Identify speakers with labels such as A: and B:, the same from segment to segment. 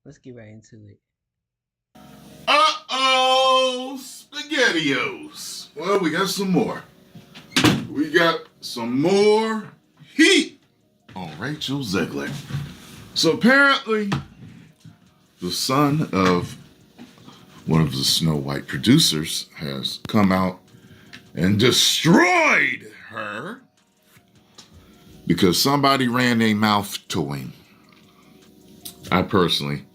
A: Let's get right into it.
B: Uh-oh, SpaghettiOs. Well, we got some more. We got some more heat on Rachel Zegler. So apparently, the son of one of the Snow White producers has come out and destroyed her because somebody ran their mouth to him. I personally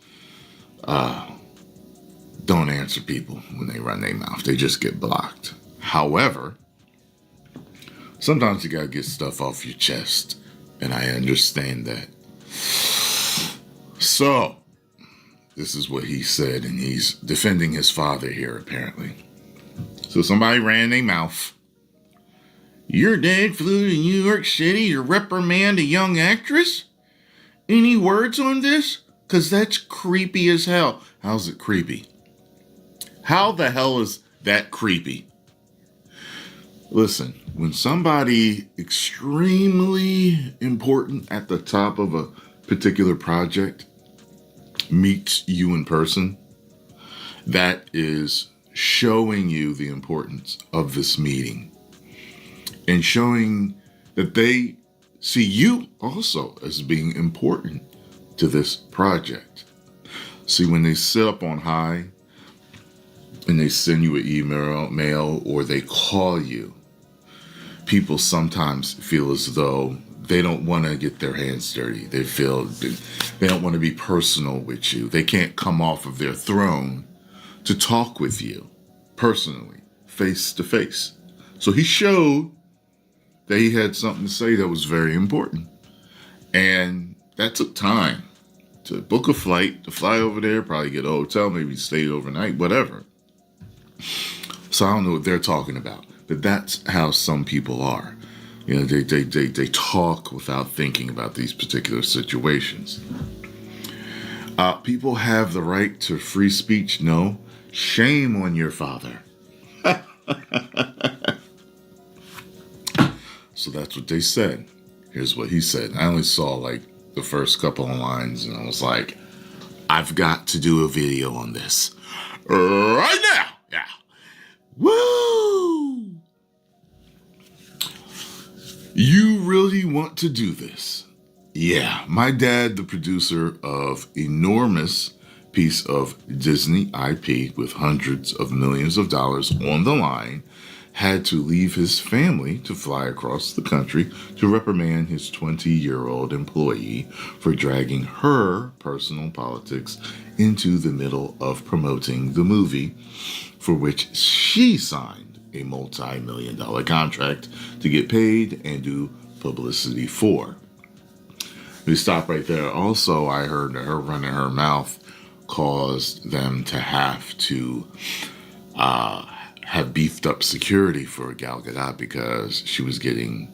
B: don't answer people when they run their mouth. They just get blocked. However, sometimes you gotta get stuff off your chest, and I understand that. So, this is what he said, and he's defending his father here, apparently. So somebody ran their mouth. Your dad flew to New York City to reprimand a young actress? Any words on this? Because that's creepy as hell. How's it creepy? How the hell is that creepy? Listen, when somebody extremely important at the top of a particular project meets you in person, that is showing you the importance of this meeting and showing that they see you also as being important to this project. See, when they sit up on high and they send you an email or they call you, people sometimes feel as though they don't want to get their hands dirty. They feel they don't want to be personal with you. They can't come off of their throne to talk with you personally, face to face. So he showed that he had something to say that was very important. And that took time to book a flight, to fly over there, probably get a hotel, maybe stay overnight, whatever. So I don't know what they're talking about, but that's how some people are. You know, they talk without thinking about these particular situations. People have the right to free speech. No, shame on your father. So that's what they said. Here's what he said. I only saw like the first couple of lines and I was like, I've got to do a video on this right now. Yeah. Woo! You really want to do this? Yeah. My dad, the producer of enormous piece of Disney IP with hundreds of millions of dollars on the line, had to leave his family to fly across the country to reprimand his 20-year-old employee for dragging her personal politics into the middle of promoting the movie for which she signed a multi-million-dollar contract to get paid and do publicity for. We stop right there. Also, I heard that her running her mouth caused them to have to have beefed up security for Gal Gadot because she was getting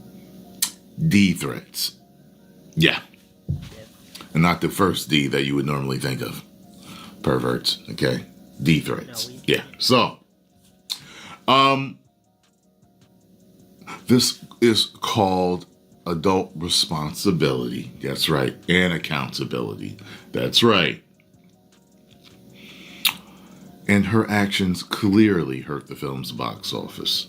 B: D threats. Yeah. And not the first D that you would normally think of. Perverts, okay? D threats. Yeah. So, this is called adult responsibility. That's right. And accountability. That's right. And her actions clearly hurt the film's box office.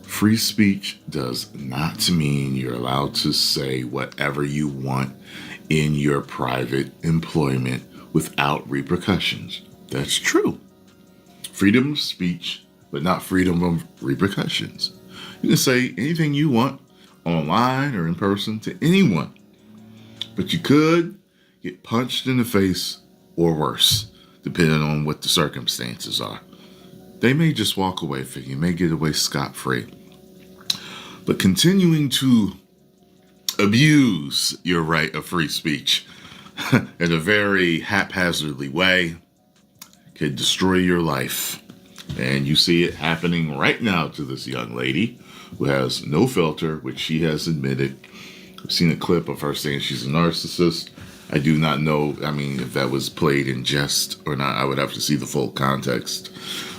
B: Free speech does not mean you're allowed to say whatever you want in your private employment without repercussions. That's true. Freedom of speech, but not freedom of repercussions. You can say anything you want online or in person to anyone, but you could get punched in the face or worse, depending on what the circumstances are. They may just walk away for you, may get away scot-free. But continuing to abuse your right of free speech in a very haphazardly way could destroy your life. And you see it happening right now to this young lady who has no filter, which she has admitted. I've seen a clip of her saying she's a narcissist. I do not know, if that was played in jest or not. I would have to see the full context.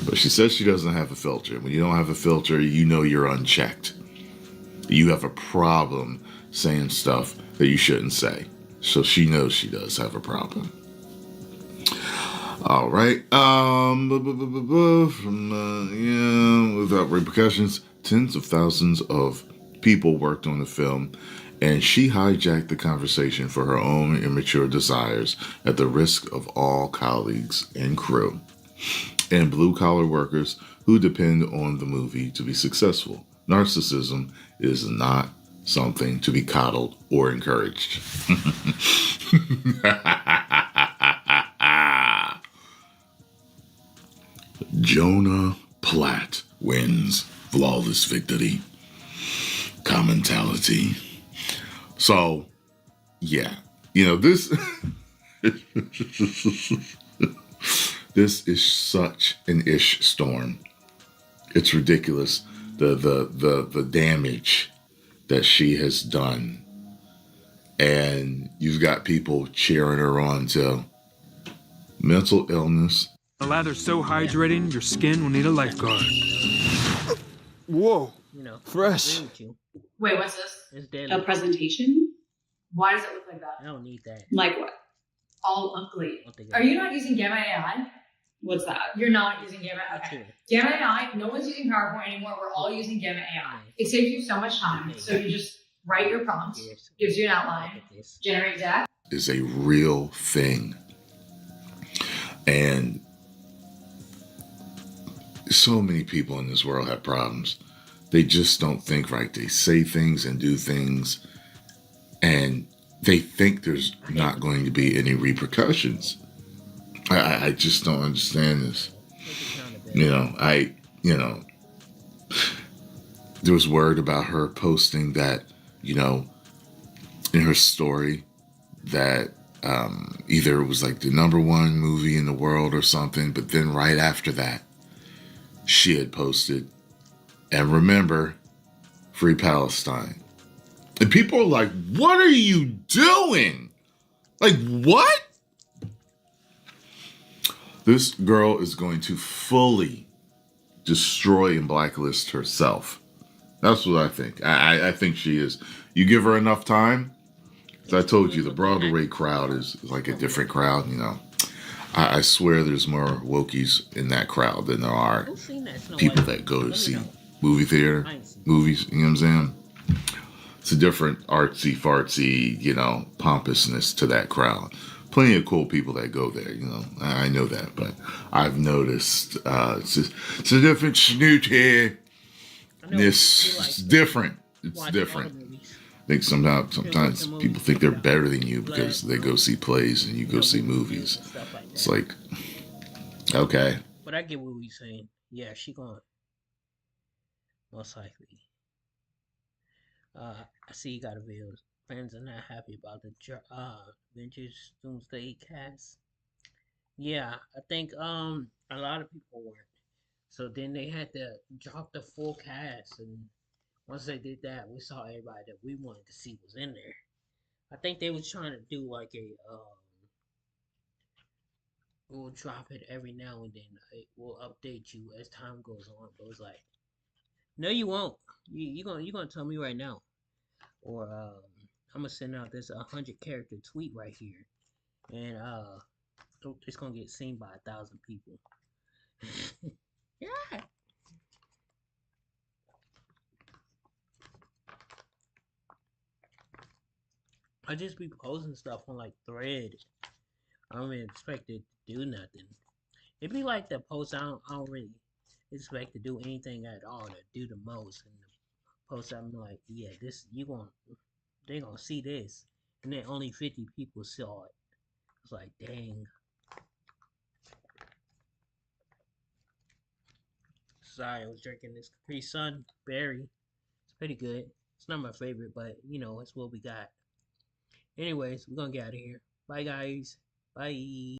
B: But she says she doesn't have a filter. When you don't have a filter, you know you're unchecked. You have a problem saying stuff that you shouldn't say. So she knows she does have a problem. All right. Without repercussions, tens of thousands of people worked on the film, and she hijacked the conversation for her own immature desires at the risk of all colleagues and crew and blue collar workers who depend on the movie to be successful. Narcissism is not something to be coddled or encouraged. Jonah Platt wins flawless victory. Commentality. So, yeah, this this is such an ish storm. It's ridiculous the damage that she has done, and you've got people cheering her on to mental illness.
C: The lather's so hydrating, your skin will need a lifeguard. Whoa. Fresh.
D: Wait, what's this?
A: It's
D: A
A: deadly.
D: presentation? Why does it look like that?
A: I don't need that.
D: Like what? All ugly.
A: Are
D: you not using Gamma AI? What's that? You're not using Gamma AI. Okay. Gamma AI, no one's using PowerPoint anymore. We're all using Gamma AI. It saves you so much time. So you just write your prompts, gives you an outline, generate deck.
B: Is a real thing. And so many people in this world have problems. They just don't think right. They say things and do things, and they think there's not going to be any repercussions. I just don't understand this. There was word about her posting that, in her story that either it was like the #1 movie in the world or something, but then right after that, she had posted, and remember, Free Palestine. And people are like, what are you doing? Like, what? This girl is going to fully destroy and blacklist herself. That's what I think. I think she is. You give her enough time. As I told you, the Broadway crowd is like a different crowd, I swear there's more wokies in that crowd than there are people that go to see movie theater, movies, you know what I'm saying? It's a different artsy fartsy, pompousness to that crowd. Plenty of cool people that go there, I know that, but I've noticed it's a different snoot here. It's different. It's different. I think sometimes people think they're better than you because they go see plays and you go see movies. It's like, okay.
A: But I get what we're saying. Yeah, she going most likely. I see you got a video. Fans are not happy about the Avengers Doomsday cast. Yeah, I think a lot of people weren't. So then they had to drop the full cast, and once they did that, we saw everybody that we wanted to see was in there. I think they was trying to do like a we'll drop it every now and then. We'll update you as time goes on. But it was like, no, you won't. You gonna tell me right now, or I'm gonna send out this 100-character tweet right here, and it's gonna get seen by 1,000 people. Yeah. I just be posting stuff on like Thread. I don't really expect it to do nothing. It'd be like the post I don't really expect to do anything at all to do the most. And the post I'm like, yeah, this they gonna see this, and then only 50 people saw it. It's like, dang. Sorry, I was drinking this Capri Sun berry. It's pretty good. It's not my favorite, but it's what we got. Anyways, we're gonna get out of here. Bye, guys. Bye.